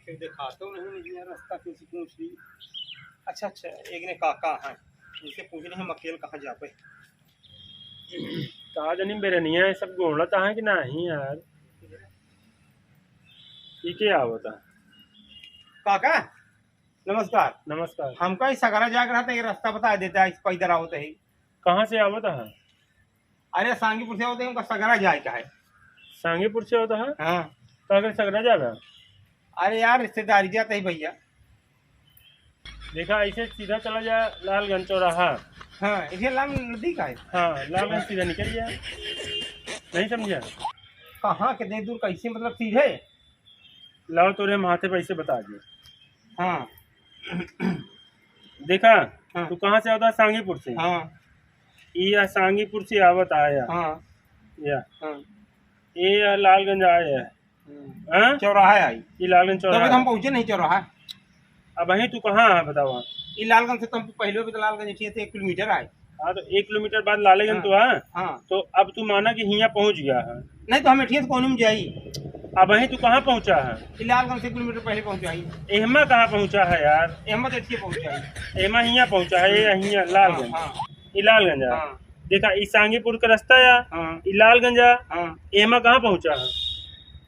फिर दिखा तो नहीं मुझे यार रास्ता किसी पूछ ली। अच्छा अच्छा, एक ने काका है, उनसे पूछ रहे हैं मकेल कहाँ जा पे। कहा जनी मेरे नहीं है सब घूमना चाहे कि नहीं यार ठीक है आवता। काका नमस्कार। नमस्कार। हमका इस सगरा जाकर रहा था, ये रास्ता बता देता है इसको इधर आओ तो ही। कहाँ से आवता है? अरे सांगीपुर से होते हैं, उनका सगरा जाए का है। सांगीपुर से होता है? हाँ। तो अगर सगरा जाएगा? अरे यार रिश्तेदारी जाते ही भैया। देखा ऐसे सीधा चला जा लालगंज चौराहा। हाँ इसे लाल नदी का है। हाँ लालगंज सीधा निकल गया। नहीं समझा? कहाँ कितनी दूर कैसे मतलब सीधे? लाओ तोरे हम हाथे पैसे बता दिए। हाँ देखा? हाँ। तू कहाँ से आता है? सांगीपुर से। हाँ ये सांगीपुर से आवत आया। हाँ या हाँ। ये लालगंज आया है। हाँ? चौराहा आई। ये लालगंज तो अभी चौराहा। तो हम पहुँचे नहीं चौराहा। अब वहीं तू कहाँ है बताओ? ये लालगंज से तो हम पहले भी तो लालगंज थी 1 किलोमीटर आए। हाँ तो 1 किलोमीटर बाद लालगंज तो है। हाँ तो अब तू माना कि हिया पहुंच गया है। नहीं तो हमें ठीक कौन में जाई। अब वहीं तू कहाँ पहुंचा है? ये लालगंज से 1 किलोमीटर पहले पहुँचाई। एहमा कहाँ पहुंचा है यार? अहमद अच्छी पहुँचाई। एहमा हिया पहुंचा है, ये हिया लालगंज। हाँ ये लालगंज है। हाँ देखा इस सांगीपुर का रास्ता या हाँ ये लालगंज है। हाँ। एहमा कहाँ पहुंचा है?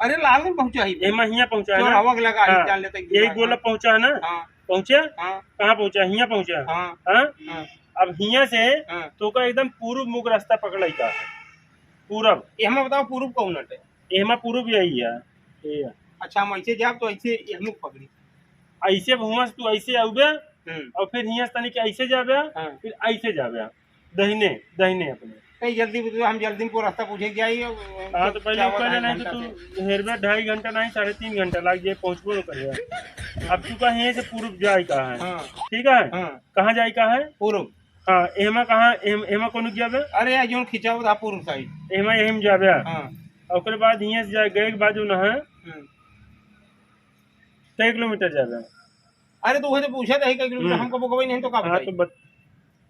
अरे लालगंज पहुँचाई। एहमा हिया पहुंचा है ना? चौराहा के लगा हाँ। डाल लेते यही गोला पहुंचा है ना? हाँ पहुंचा? हाँ कहाँ पहुंचा? हिया पहुंचा। हाँ हाँ? हाँ अब हिया से हाँ। तो का एकदम पूर्व मुख रास्ता पकड़ाई का है। पूरब। हमें बताओ पूर्व कौन है? एहमा पूर्व यही है। ये है। अच्छा हम ऐसे जाब तो ऐसे हम पकड़ी। ऐसे घूमस तू ऐसे आउबे और फिर हियां तनी के ऐसे जाबे हाँ। फिर ऐसे जाबे दहिने दहिने अपने। नहीं जल्दी हम जल्दी को रास्ता पूछे क्या ही। हाँ तो पहले पहले नहीं तो तू हेरबे 2.5 घंटा नहीं 3.5 घंटा लग जाए पहुँचबो तो करिए। अब तू कहीं से पूर्व जाए का है। हाँ ठीक है? हाँ कहाँ जाए का है? पूर्व। हाँ एमा कहाँ एमा कौन जाबे? अरे यार जो खिंचा हुआ था पूर्व साइड। एमा एम जाबे हाँ और ओकरे बाद हियां से जाए गए के बाद जो न है 3 किलोमीटर जाबे। अरे तो वही तो पूछा था कई किलोमीटर हमको बोकबई नहीं तो का हाँ बताई।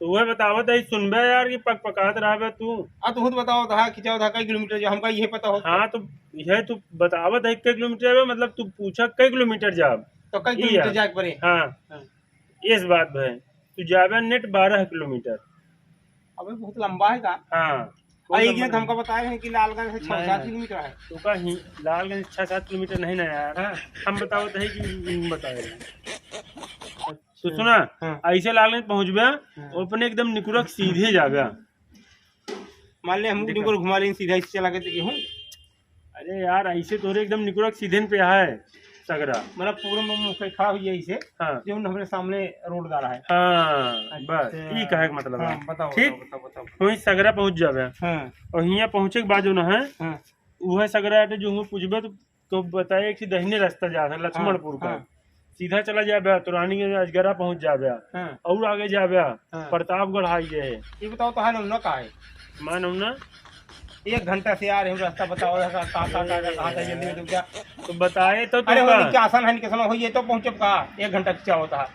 तो वह बतावत है सुनबे यार कि पक पकात रहा तू। हाँ तो खुद बताओ था खिंचा था कई किलोमीटर जो हमका ये पता हो। हाँ तो यह तू बतावत है कई किलोमीटर है मतलब तू पूछा कई किलोमीटर जाब तो कई किलोमीटर जाके पड़े। हाँ हाँ। इस बात है तू जाबे नेट 12 किलोमीटर। अबे बहुत लंबा है का। हाँ और एक दिन हमको बताए हैं कि लालगंज से 6-7 किलोमीटर है। तो का लालगंज 6-7 किलोमीटर नहीं ना यार। हाँ। हम बतावत है कि बताए तो सुना हाँ। ऐसे लालगंज पहुँचबे और अपने एकदम निकुरक सीधे जाबे। मान ले हम को घुमा लेंगे सीधा इसे चला के तो गेहूँ। अरे यार ऐसे तोरे एकदम निकुरक सीधे पे है सगरा। मतलब पूर्व में मुँह खड़ा हुई है इसे। हाँ जो हमारे सामने रोड जा रहा है। हाँ बस ये कहे मतलब है। हाँ, बताओ ठीक बताओ बताओ। वही सगरा पहुँच जाबे हाँ और हियाँ पहुँचे के बाद जो न है हाँ वह सगरा आटे जो पूछबे तो बताए कि दहिने रास्ता जा है लक्ष्मणपुर का। हाँ। सीधा चला जाबे तो रानीगंज अजगरा पहुँच जाबे हाँ और आगे जाबे हाँ। प्रतापगढ़ आई है। ये बताओ तो है ना कहा है? मान ना 1 घंटा से यार हम रास्ता बताओ कहाँ था जल्दी में तुम क्या। तो बताए तो अरे तुमका। वो क्या आसान है कैसा हो ये तो पहुँचे कहा 1 घंटा खींचा होता है।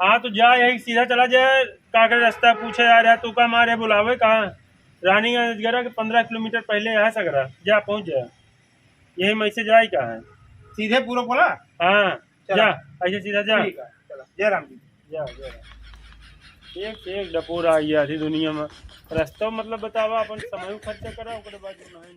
हाँ तो जा यही सीधा चला जाए काकर रास्ता पूछे यार यार तू का मारे बुलावे कहाँ रानीगंज अजगरा के 15 किलोमीटर पहले है सगरा जा पहुँच जाए यही मैं से जाए का है सीधे पूरा बोला। हाँ चला। जा ऐसे सीधा जा। ठीक है चलो जय राम जी। जा एक डपोरा आई आधी दुनिया में रास्ता मतलब बतावा अपन समय खर्चा करा ओकरे बाद जो नहीं